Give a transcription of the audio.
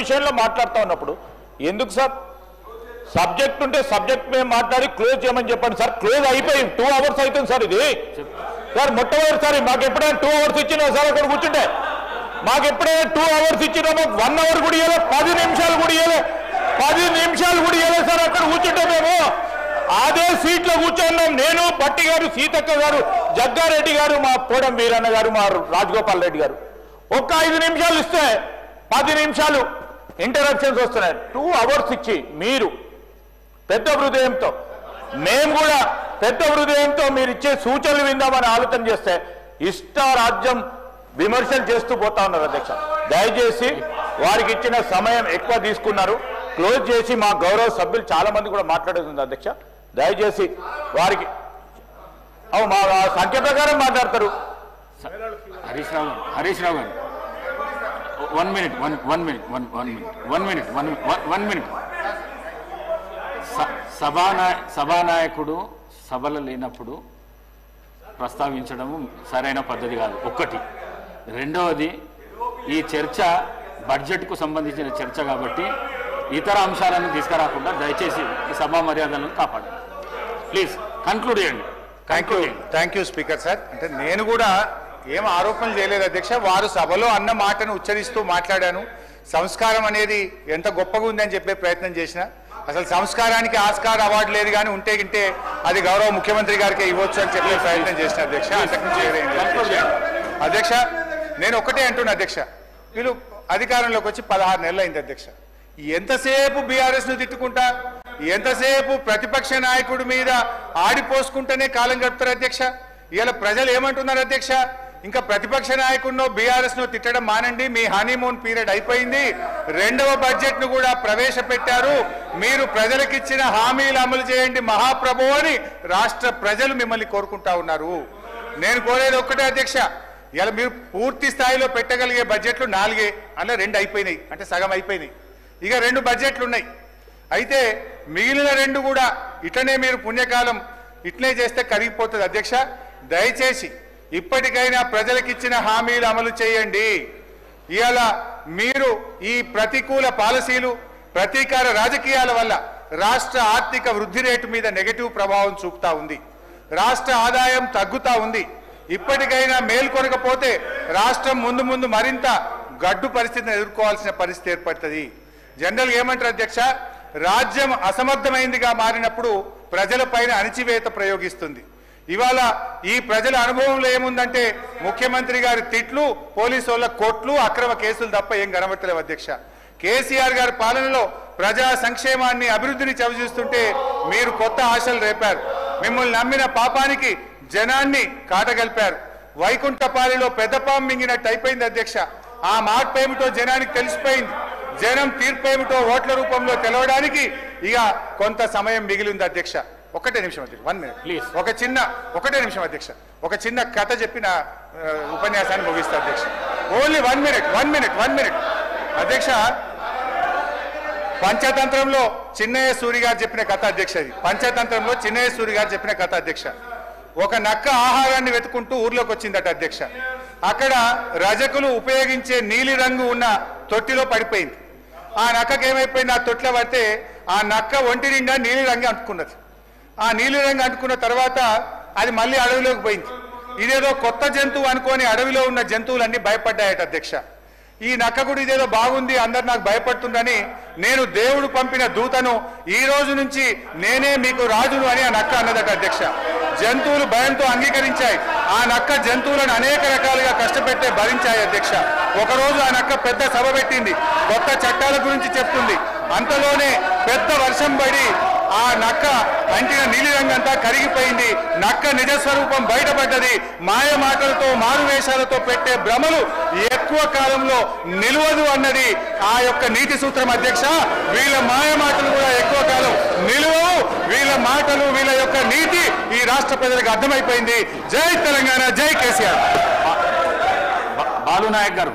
విషయంలో మాట్లాడుతూ ఉన్నప్పుడు ఎందుకు సార్ సబ్జెక్ట్ ఉంటే సబ్జెక్ట్ మేము మాట్లాడి క్లోజ్ చేయమని చెప్పండి సార్. క్లోజ్ అయిపోయింది 2 hours అవుతుంది సార్. ఇది సార్ మొట్టమొదటిసారి మాకు ఎప్పుడైనా 2 hours ఇచ్చినా సార్ అక్కడ కూర్చుంటే మాకు ఎప్పుడైనా 2 hours ఇచ్చినా మాకు 1 hour కూడా ఇవ్వలే, 10 నిమిషాలు కూడా ఇవ్వలే, 10 నిమిషాలు కూడా ఇవ్వలేదు సార్. అక్కడ కూర్చుంటే మేము అదే సీట్లో కూర్చున్నాం. నేను, పట్టి గారు, సీతక్క గారు, జగ్గారెడ్డి గారు, మా పోడం వీరన్న గారు, మా రాజగోపాల్ రెడ్డి గారు. ఒక్క 5 నిమిషాలు ఇస్తే 10 నిమిషాలు ఇంటరప్షన్స్ వస్తున్నాయి. 2 hours ఇచ్చి మీరు పెద్ద హృదయంతో, మేము కూడా పెద్ద హృదయంతో మీరు ఇచ్చే సూచనలు విందామని ఆలోచన చేస్తే ఇష్టారాజ్యం విమర్శలు చేస్తూ పోతా ఉన్నారు అధ్యక్ష. దయచేసి వారికి ఇచ్చిన సమయం ఎక్కువ తీసుకున్నారు. క్లోజ్ చేసి మా గౌరవ సభ్యులు చాలా మంది కూడా మాట్లాడేది అధ్యక్ష. దయచేసి వారికి మా సంఖ్య ప్రకారం మాట్లాడతారు. హరీష్ రావు గారు 1 minute. సభానాయకుడు సభలు లేనప్పుడు ప్రస్తావించడము సరైన పద్ధతి కాదు. ఒకటి. రెండవది, ఈ చర్చ బడ్జెట్కు సంబంధించిన చర్చ కాబట్టి ఇతర అంశాలను తీసుకురాకుండా దయచేసి ఈ సభా మర్యాదలను కాపాడండి. ప్లీజ్ కన్క్లూడ్ చేయండి. Thank you speaker sir. అంటే నేను కూడా ఏం ఆరోపణలు చేయలేదు అధ్యక్ష. వారు సభలో అన్న మాటను ఉచ్చరిస్తూ మాట్లాడాను. సంస్కారం అనేది ఎంత గొప్పగా ఉందని చెప్పే ప్రయత్నం చేసిన, అసలు సంస్కారానికి ఆస్కార్ అవార్డు లేదు కానీ ఉంటే గింటే అది గౌరవ ముఖ్యమంత్రి గారికి ఇవ్వచ్చు అని చెప్పే ప్రయత్నం చేసిన అధ్యక్ష. అంతకుమించి అధ్యక్ష నేను ఒకటే అంటున్నా అధ్యక్ష, వీళ్ళు అధికారంలోకి వచ్చి 16 నెలలు అయింది అధ్యక్ష. ఎంతసేపు బీఆర్ఎస్ ను తిట్టుకుంటా, ఎంతసేపు ప్రతిపక్ష నాయకుడి మీద ఆడిపోసుకుంటేనే కాలం గడుపుతారు అధ్యక్ష. ఇవాళ ప్రజలు ఏమంటున్నారు అధ్యక్ష, ఇంకా ప్రతిపక్ష నాయకుడినో బీఆర్ఎస్ నో తిట్టడం మానండి, మీ హనీమూన్ పీరియడ్ అయిపోయింది, 2వ బడ్జెట్ ను కూడా ప్రవేశపెట్టారు, మీరు ప్రజలకిచ్చిన హామీలు అమలు చేయండి మహాప్రభు అని రాష్ట్ర ప్రజలు మిమ్మల్ని కోరుకుంటా ఉన్నారు. నేను కోరేది ఒక్కటే అధ్యక్ష, ఇలా మీరు పూర్తి స్థాయిలో పెట్టగలిగే బడ్జెట్లు 4, అలా 2 అయిపోయినాయి, అంటే సగం అయిపోయినాయి. ఇక 2 బడ్జెట్లు ఉన్నాయి. అయితే మిగిలిన 2 కూడా ఇట్లనే మీరు పుణ్యకాలం ఇట్లనే చేస్తే కరిగిపోతుంది అధ్యక్ష. దయచేసి ఇప్పటికైనా ప్రజలకిచ్చిన హామీలు అమలు చేయండి. ఇవాళ మీరు ఈ ప్రతికూల పాలసీలు, ప్రతీకార రాజకీయాల వల్ల రాష్ట్ర ఆర్థిక వృద్ధి రేటు మీద నెగటివ్ ప్రభావం చూపుతా ఉంది. రాష్ట్ర ఆదాయం తగ్గుతా ఉంది. ఇప్పటికైనా మేల్కొనకపోతే రాష్ట్రం ముందు మరింత గడ్డు పరిస్థితిని ఎదుర్కోవాల్సిన పరిస్థితి ఏర్పడుతుంది. జనరల్ ఏమంటారు అధ్యక్ష, రాజ్యం అసమర్థమైందిగా మారినప్పుడు ప్రజలపైన అణిచివేత ప్రయోగిస్తుంది. ఇవాళ ఈ ప్రజల అనుభవంలో ఏముందంటే ముఖ్యమంత్రి గారి తిట్లు, పోలీసు వాళ్ళ కోట్లు, అక్రమ కేసులు తప్ప ఏం కనబడతలేవు అధ్యక్ష. కేసీఆర్ గారి పాలనలో ప్రజా సంక్షేమాన్ని, అభివృద్ధిని చవిచూస్తుంటే మీరు కొత్త ఆశలు రేపారు. మిమ్మల్ని నమ్మిన పాపానికి జనాన్ని కాటగలిపారు. వైకుంఠపాలిలో పెద్దపాం మింగినట్టు అయిపోయింది అధ్యక్ష. ఆ మార్పు ఏమిటో జనానికి తెలిసిపోయింది. జనం తీర్పు ఏమిటో ఓట్ల రూపంలో తెలవడానికి ఇక కొంత సమయం మిగిలింది అధ్యక్ష. ఒకటే నిమిషం అధ్యక్ష, 1 minute ప్లీజ్. ఒకటే నిమిషం అధ్యక్ష, ఒక చిన్న కథ చెప్పిన ఉపన్యాసాన్ని ముగిస్తా అధ్యక్ష. ఓన్లీ 1 minute అధ్యక్ష. పంచతంత్రంలో చిన్నయ్య సూరి గారు చెప్పిన కథ అధ్యక్ష. ఇది పంచతంత్రంలో చిన్నయ్య సూరి గారు చెప్పిన కథ అధ్యక్ష. ఒక నక్క ఆహారాన్ని వెతుకుంటూ ఊర్లోకి వచ్చిందట అధ్యక్ష. అక్కడ రజకులు ఉపయోగించే నీలి రంగు ఉన్న తొట్టిలో పడిపోయింది. ఆ నక్కకి ఏమైపోయింది, ఆ తొట్టిలో పడితే ఆ నక్క ఒంటి నిండా నీలి రంగు అంటుకున్నది. ఆ నీలి రంగు అంటుకున్న తర్వాత అది మళ్ళీ అడవిలోకి పోయింది. ఇదేదో కొత్త జంతువు అనుకొని అడవిలో ఉన్న జంతువులన్నీ భయపడ్డాయట అధ్యక్ష. ఈ నక్క కూడా ఇదేదో బాగుంది, అందరు నాకు భయపడుతుందని నేను దేవుడు పంపిన దూతను, ఈ రోజు నుంచి నేనే మీకు రాజును అని ఆ నక్క అన్నదట అధ్యక్ష. జంతువులు భయంతో అంగీకరించాయి. ఆ నక్క జంతువులను అనేక రకాలుగా కష్టపెట్టే భరించాయి అధ్యక్ష. ఒకరోజు ఆ నక్క పెద్ద సభ పెట్టింది, కొత్త చట్టాల గురించి చెప్తుంది. అంతలోనే పెద్ద వర్షం పడి ఆ నక్క అంటిన నీలిరంగంతా కరిగిపోయింది. నక్క నిజస్వరూపం బయటపడ్డది. మాయ మాటలతో, మారువేషాలతో పెట్టే భ్రమలు ఎక్కువ కాలంలో నిలవదు అన్నది ఆ యొక్క నీతి సూత్రం అధ్యక్ష. వీళ్ళ మాయ మాటలు కూడా ఎక్కువ కాలం నిలవవు. వీళ్ళ మాటలు, వీళ్ళ యొక్క నీతి ఈ రాష్ట్ర ప్రజలకు అర్థమైపోయింది. జై తెలంగాణ, జై కేసీఆర్. బాలు నాయక్ గారు.